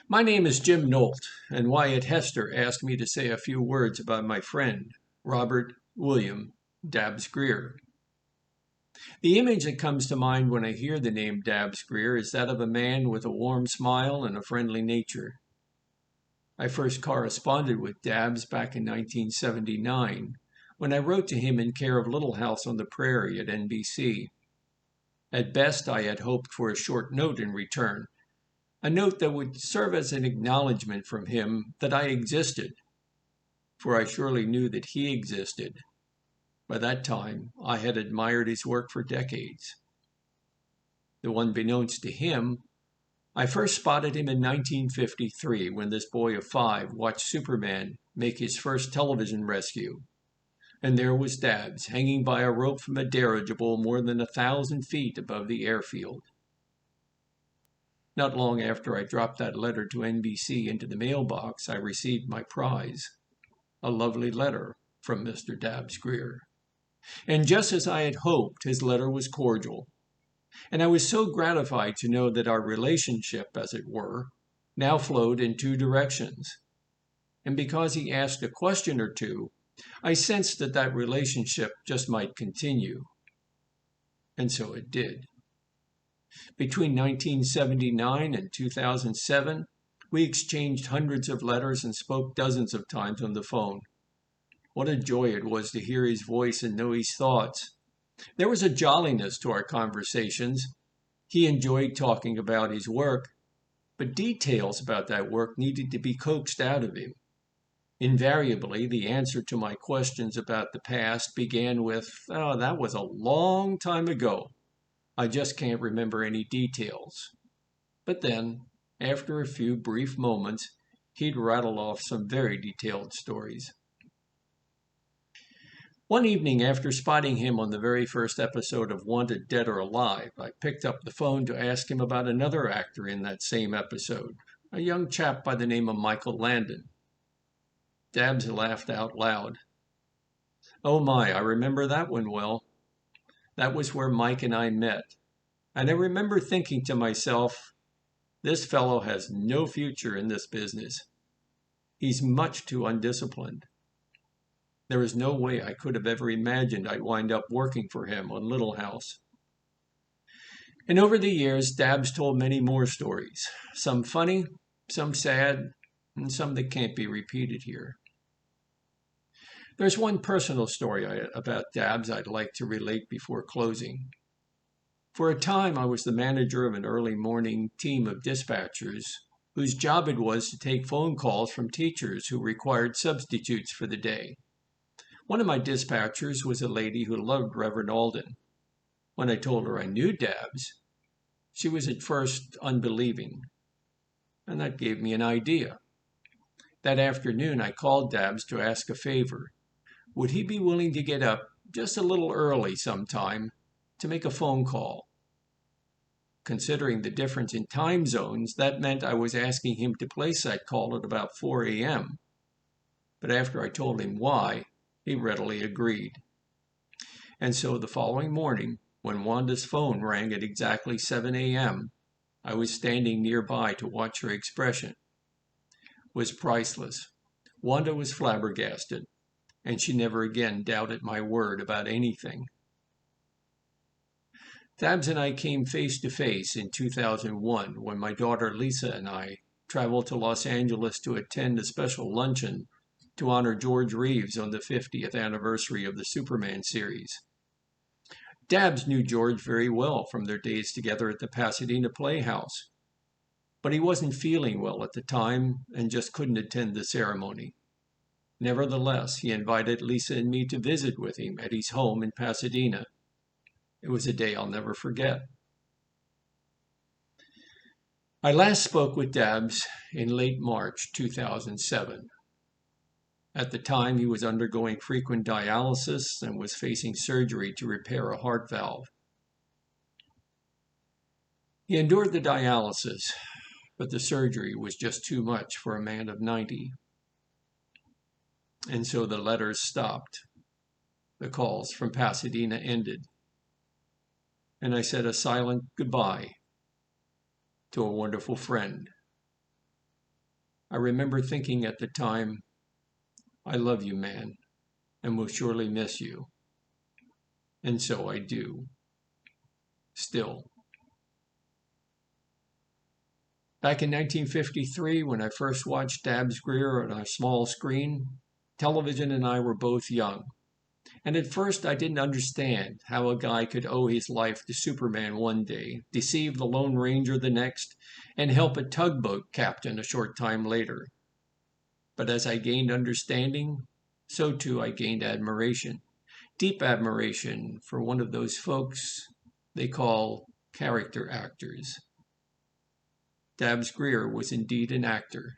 My name is Jim Nolt, and Wyatt Hester asked me to say a few words about my friend, Robert William Dabbs Greer. The image that comes to mind when I hear the name Dabbs Greer is that of a man with a warm smile and a friendly nature. I first corresponded with Dabbs back in 1979 when I wrote to him in care of Little House on the Prairie at NBC. At best, I had hoped for a short note in return, a note that would serve as an acknowledgement from him that I existed, for I surely knew that he existed. By that time, I had admired his work for decades. Though unbeknownst to him, I first spotted him in 1953 when this boy of 5 watched Superman make his first television rescue. And there was Dabbs, hanging by a rope from a dirigible more than 1,000 feet above the airfield. Not long after I dropped that letter to NBC into the mailbox, I received my prize, a lovely letter from Mr. Dabbs Greer. And just as I had hoped, his letter was cordial. And I was so gratified to know that our relationship, as it were, now flowed in two directions. And because he asked a question or two, I sensed that that relationship just might continue. And so it did. Between 1979 and 2007, we exchanged hundreds of letters and spoke dozens of times on the phone. What a joy it was to hear his voice and know his thoughts. There was a jolliness to our conversations. He enjoyed talking about his work, but details about that work needed to be coaxed out of him. Invariably, the answer to my questions about the past began with, "Oh, that was a long time ago. I just can't remember any details." But then, after a few brief moments, he'd rattle off some very detailed stories. One evening, after spotting him on the very first episode of Wanted Dead or Alive, I picked up the phone to ask him about another actor in that same episode, a young chap by the name of Michael Landon. Dabbs laughed out loud. "Oh my, I remember that one well. That was where Mike and I met. And I remember thinking to myself, this fellow has no future in this business. He's much too undisciplined. There is no way I could have ever imagined I'd wind up working for him on Little House." And over the years, Dabbs told many more stories, some funny, some sad, and some that can't be repeated here. There's one personal story about Dabbs I'd like to relate before closing. For a time, I was the manager of an early morning team of dispatchers whose job it was to take phone calls from teachers who required substitutes for the day. One of my dispatchers was a lady who loved Reverend Alden. When I told her I knew Dabbs, she was at first unbelieving, and that gave me an idea. That afternoon, I called Dabbs to ask a favor. Would he be willing to get up just a little early sometime to make a phone call? Considering the difference in time zones, that meant I was asking him to place that call at about 4 a.m. But after I told him why, he readily agreed. And so the following morning, when Wanda's phone rang at exactly 7 a.m., I was standing nearby to watch her expression. It was priceless. Wanda was flabbergasted, and she never again doubted my word about anything. Dabbs and I came face to face in 2001 when my daughter Lisa and I traveled to Los Angeles to attend a special luncheon to honor George Reeves on the 50th anniversary of the Superman series. Dabbs knew George very well from their days together at the Pasadena Playhouse, but he wasn't feeling well at the time and just couldn't attend the ceremony. Nevertheless, he invited Lisa and me to visit with him at his home in Pasadena. It was a day I'll never forget. I last spoke with Dabbs in late March 2007. At the time, he was undergoing frequent dialysis and was facing surgery to repair a heart valve. He endured the dialysis, but the surgery was just too much for a man of 90. And so the letters stopped. The calls from Pasadena ended. And I said a silent goodbye to a wonderful friend. I remember thinking at the time, I love you, man, and will surely miss you. And so I do. Still. Back in 1953, when I first watched Dabbs Greer on a small screen, television and I were both young. And at first I didn't understand how a guy could owe his life to Superman one day, deceive the Lone Ranger the next, and help a tugboat captain a short time later. But as I gained understanding, so too I gained admiration. Deep admiration for one of those folks they call character actors. Dabbs Greer was indeed an actor,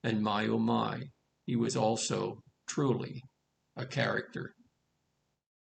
and my oh my, he was also truly a character.